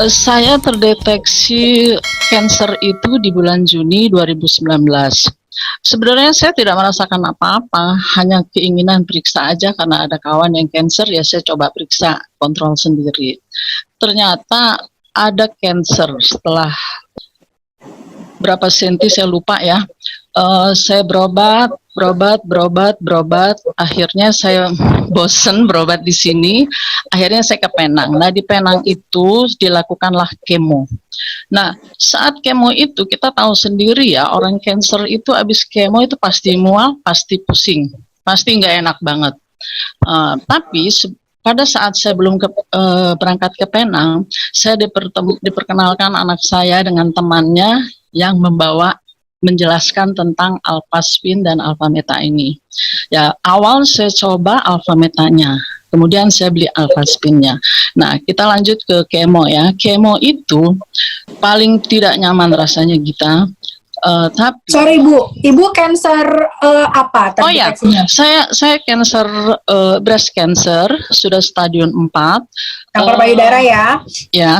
Saya terdeteksi cancer itu di bulan Juni 2019. Sebenarnya saya tidak merasakan apa-apa, hanya keinginan periksa aja karena ada kawan yang cancer, ya saya coba periksa, kontrol sendiri. Ternyata ada cancer setelah berapa senti saya lupa ya. Saya berobat, akhirnya saya bosen berobat di sini, akhirnya saya ke Penang. Nah, di Penang itu dilakukanlah kemo. Nah, saat kemo itu kita tahu sendiri ya, orang cancer itu habis kemo itu pasti mual, pasti pusing, pasti nggak enak banget. Tapi pada saat saya belum berangkat ke Penang, saya diperkenalkan anak saya dengan temannya yang menjelaskan tentang alpha-spin dan alpha-meta ini. Ya, awal saya coba alpha-metanya, kemudian saya beli alpha-spinnya. Nah, kita lanjut ke kemo ya. Kemo itu paling tidak nyaman rasanya kita. Tapi sorry Bu, Ibu cancer apa terdeteksinya? Saya cancer breast cancer sudah stadium 4. Kanker payudara ya? Ya,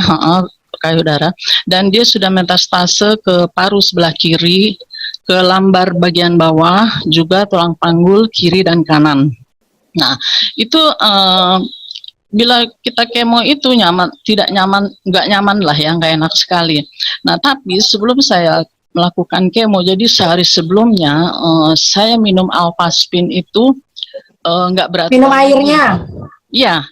payudara, dan dia sudah metastase ke paru sebelah kiri, ke lambar bagian bawah, juga tulang panggul kiri dan kanan. Nah, itu bila kita kemo itu tidak nyaman, nggak nyaman lah ya, nggak enak sekali. Nah, tapi sebelum saya melakukan kemo, jadi sehari sebelumnya saya minum alpha-spin itu nggak berat. Minum airnya? Iya,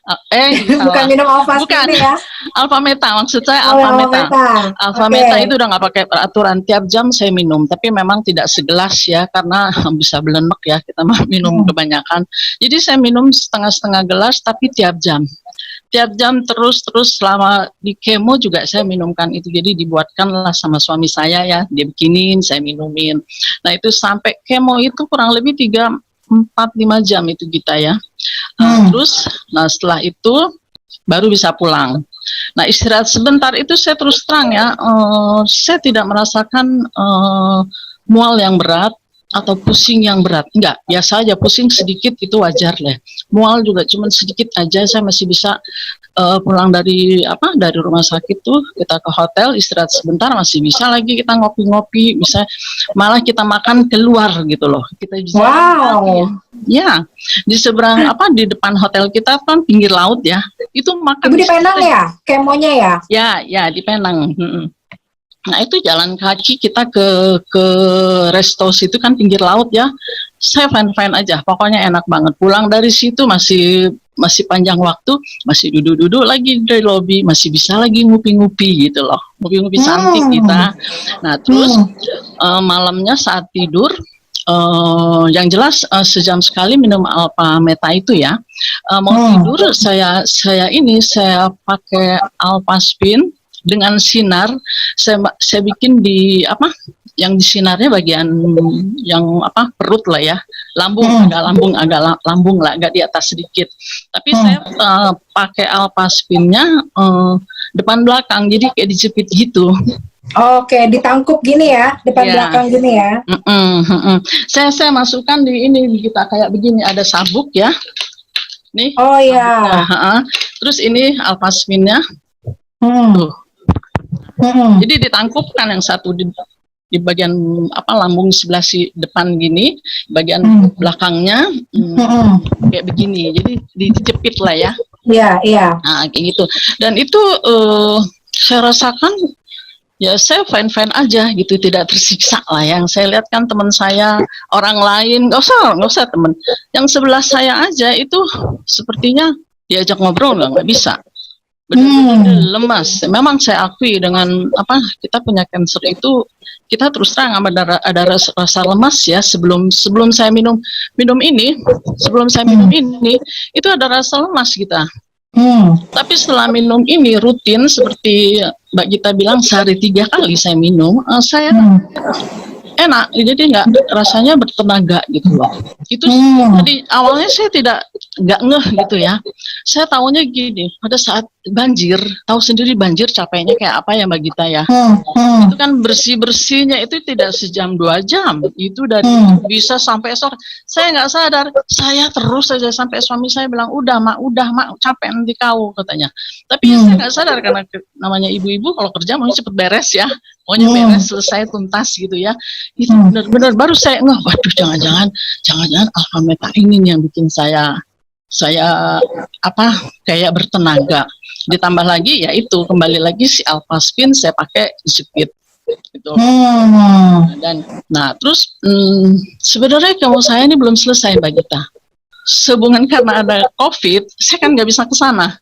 bukan minum alpha-spin ya? Alpha-meta, maksud saya alpha-meta. Alpha-meta itu udah nggak pakai peraturan, tiap jam saya minum, tapi memang tidak segelas ya, karena bisa belenek ya kita minum kebanyakan. Jadi saya minum setengah-setengah gelas, tapi tiap jam terus selama di kemo juga saya minumkan itu. Jadi dibuatkanlah sama suami saya ya, dia bikinin, saya minumin. Nah, itu sampai kemo itu kurang lebih 3-4-5 jam itu kita ya. Terus, nah setelah itu baru bisa pulang. Nah, istirahat sebentar itu saya terus terang ya, saya tidak merasakan mual yang berat atau pusing yang berat. Enggak, biasa aja, pusing sedikit itu wajar lah. Mual juga cuma sedikit aja, saya masih bisa pulang dari rumah sakit tuh, kita ke hotel istirahat sebentar, masih bisa lagi kita ngopi-ngopi, bisa malah kita makan keluar gitu loh. Kita bisa ya di seberang di depan hotel kita kan pinggir laut ya, itu makan. Ibu di Penang ya kemonya ya? Ya di Penang. Nah, itu jalan kaki kita ke resto situ kan pinggir laut ya. Saya fine aja, pokoknya enak banget. Pulang dari situ masih panjang waktu, masih duduk-duduk lagi di lobi, masih bisa lagi ngupi-ngupi gitu loh, ngupi-ngupi cantik kita. Nah, terus malamnya saat tidur, yang jelas sejam sekali minum alpha-meta itu ya. Mau tidur saya pakai alpha-spin dengan sinar. Saya bikin di yang di sinarnya bagian yang perut lah ya, lambung lah, agak di atas sedikit. Tapi saya pakai alpha-spinnya depan belakang, jadi kayak dijepit gitu. Oke, ditangkup gini ya, depan belakang gini ya. Saya masukkan di ini kita kayak begini, ada sabuk ya. Nih. Oh ya. Terus ini alpha-spinnya. Jadi ditangkupkan yang satu di bagian lambung sebelah depan gini, bagian belakangnya kayak begini. Jadi dijepit lah ya. Iya. Nah, kayak gitu. Dan itu saya rasakan ya, saya fine aja gitu, tidak tersiksa lah. Yang saya lihat kan teman saya, orang lain nggak usah teman, yang sebelah saya aja itu sepertinya diajak ngobrol nggak bisa. Benar-benar lemas. Memang saya akui dengan kita punya cancer itu, kita terus terang ada rasa lemas ya. Sebelum saya minum ini, itu ada rasa lemas kita. Tapi setelah minum ini rutin, seperti Mbak Gita bilang, sehari 3 kali saya minum, saya enak, jadi nggak rasanya bertenaga gitu loh. Itu tadi awalnya saya tidak nggak ngeh gitu ya. Saya tahunya gini, pada saat banjir, tahu sendiri banjir capeknya kayak apa ya Mbak Gita ya. Itu kan bersih-bersihnya itu tidak sejam 2 jam, itu dari bisa sampai sore. Saya nggak sadar, saya terus saja sampai suami saya bilang, udah mak, capek nanti kau katanya. Tapi saya nggak sadar karena namanya ibu-ibu kalau kerja maunya cepet beres ya, maunya beres selesai tuntas gitu ya. Itu benar-benar baru saya ngeh, waduh jangan-jangan Alfameta ini nih yang bikin saya kayak bertenaga. Ditambah lagi ya itu kembali lagi si Alphaspin saya pakai jepit gitu. Dan terus sebenarnya kalau saya ini belum selesai Mbak Gita. Sehubungan karena ada COVID, saya kan nggak bisa ke sana.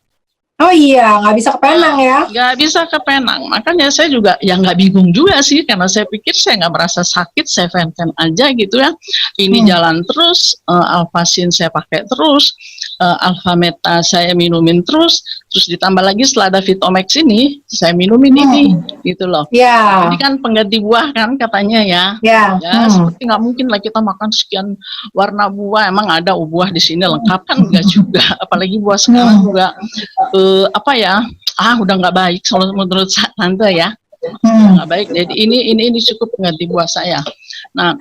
Oh iya, nggak bisa ke Penang ya? Nggak bisa ke Penang, makanya saya juga ya nggak bingung juga sih, karena saya pikir saya nggak merasa sakit, saya fan-fan aja gitu ya. Ini jalan terus, Alphasin saya pakai terus, Alfameta saya minumin terus ditambah lagi setelah ada Vitomax ini, saya minumin ini, gitu loh. Ini kan pengganti buah kan katanya ya. Ya seperti nggak mungkin lah kita makan sekian warna buah, emang ada buah di sini lengkap kan enggak juga, apalagi buah sekarang juga udah nggak baik kalau menurut tante ya, nggak baik. Jadi ini cukup pengganti buah saya. Nah,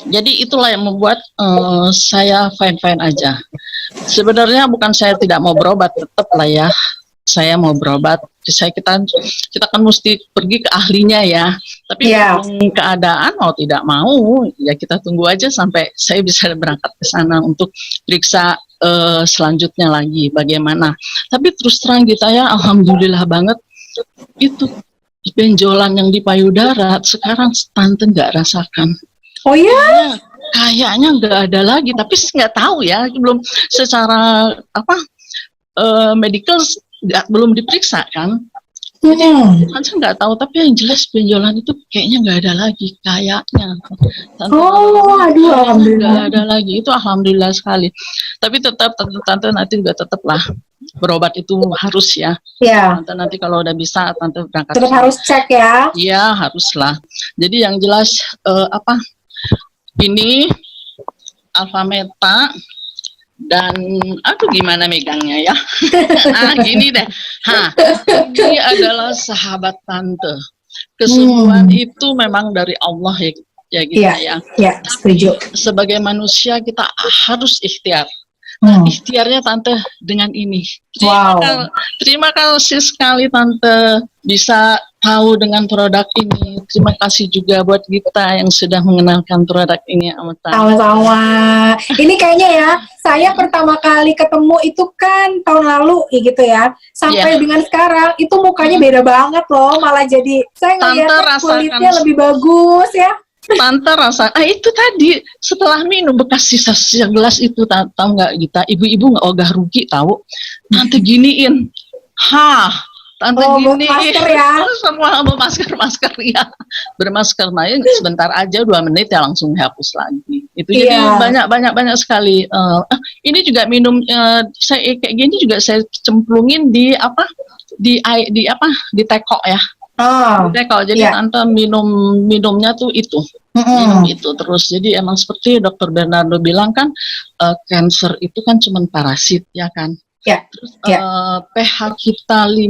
jadi itulah yang membuat saya fine aja. Sebenarnya bukan saya tidak mau berobat, tetap lah ya, saya mau berobat. Kita kan mesti pergi ke ahlinya ya. Tapi keadaan mau tidak mau ya kita tunggu aja sampai saya bisa berangkat ke sana untuk periksa selanjutnya lagi bagaimana. Tapi terus terang kita ya, alhamdulillah banget itu benjolan yang di payudara sekarang tante nggak rasakan. Oh ya? Kayaknya nggak ada lagi, tapi nggak tahu ya, belum secara medical belum diperiksa kan. Jadi saya nggak tahu, tapi yang jelas benjolan itu kayaknya nggak ada lagi kayaknya. Nggak ada lagi, itu alhamdulillah sekali. Tapi tetap tante nanti juga tetaplah berobat itu harus ya. Tante nanti kalau udah bisa tante berangkat. Tetap harus cek ya. Iya haruslah. Jadi yang jelas ini Alfameta dan gimana megangnya ya. Gini deh. Ini adalah sahabat tante. Kesembuhan itu memang dari Allah ya kita ya. Iya, setuju. Sebagai manusia kita harus ikhtiar. Ikhtiarnya tante dengan ini. Terima kasih sekali tante bisa tahu dengan produk ini. Terima kasih juga buat kita yang sudah mengenalkan produk ini. Sama-sama. Ini kayaknya ya, saya pertama kali ketemu itu kan tahun lalu ya gitu ya. Sampai dengan sekarang itu mukanya beda banget loh. Malah jadi saya ngeliatnya kulitnya lebih bagus ya. Tante rasa, itu tadi setelah minum bekas sisa gelas itu, tahu nggak kita, ibu-ibu nggak ogah rugi tahu. Tante giniin, tante giniin, masker ya? Semua masker ya, bermasker. Nah sebentar aja 2 menit ya langsung dihapus lagi. Itu jadi banyak sekali. Ini juga minum, saya kayak gini juga saya cemplungin di teko ya. Teko, jadi tante minumnya tuh itu. Minum itu terus. Jadi emang seperti Dokter Bernardo bilang kan, cancer itu kan cuma parasit ya kan. Terus pH kita 5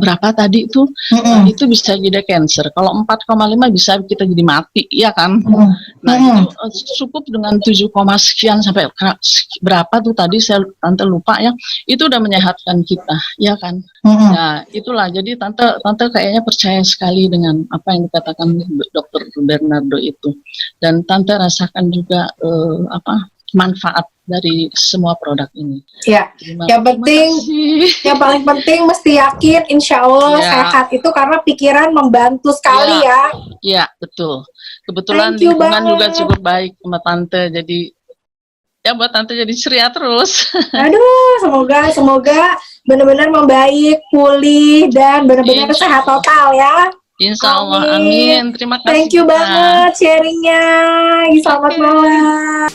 berapa tadi itu, itu bisa jadi cancer. Kalau 4,5 bisa kita jadi mati, ya kan? Nah itu cukup dengan 7, sekian sampai berapa tuh tadi tante lupa ya. Itu udah menyehatkan kita, ya kan? Nah itulah. Jadi tante kayaknya percaya sekali dengan apa yang dikatakan Dokter Bernardo itu. Dan tante rasakan juga manfaat dari semua produk ini. Yang paling penting mesti yakin, insya Allah sehat itu karena pikiran membantu sekali ya. Iya betul. Kebetulan lingkungan juga cukup baik sama tante, jadi ya buat tante jadi ceria terus. Semoga benar-benar membaik, pulih dan benar-benar sehat total ya. Insya Allah, amin. Terima kasih. Thank you banget sharingnya. Selamat malam.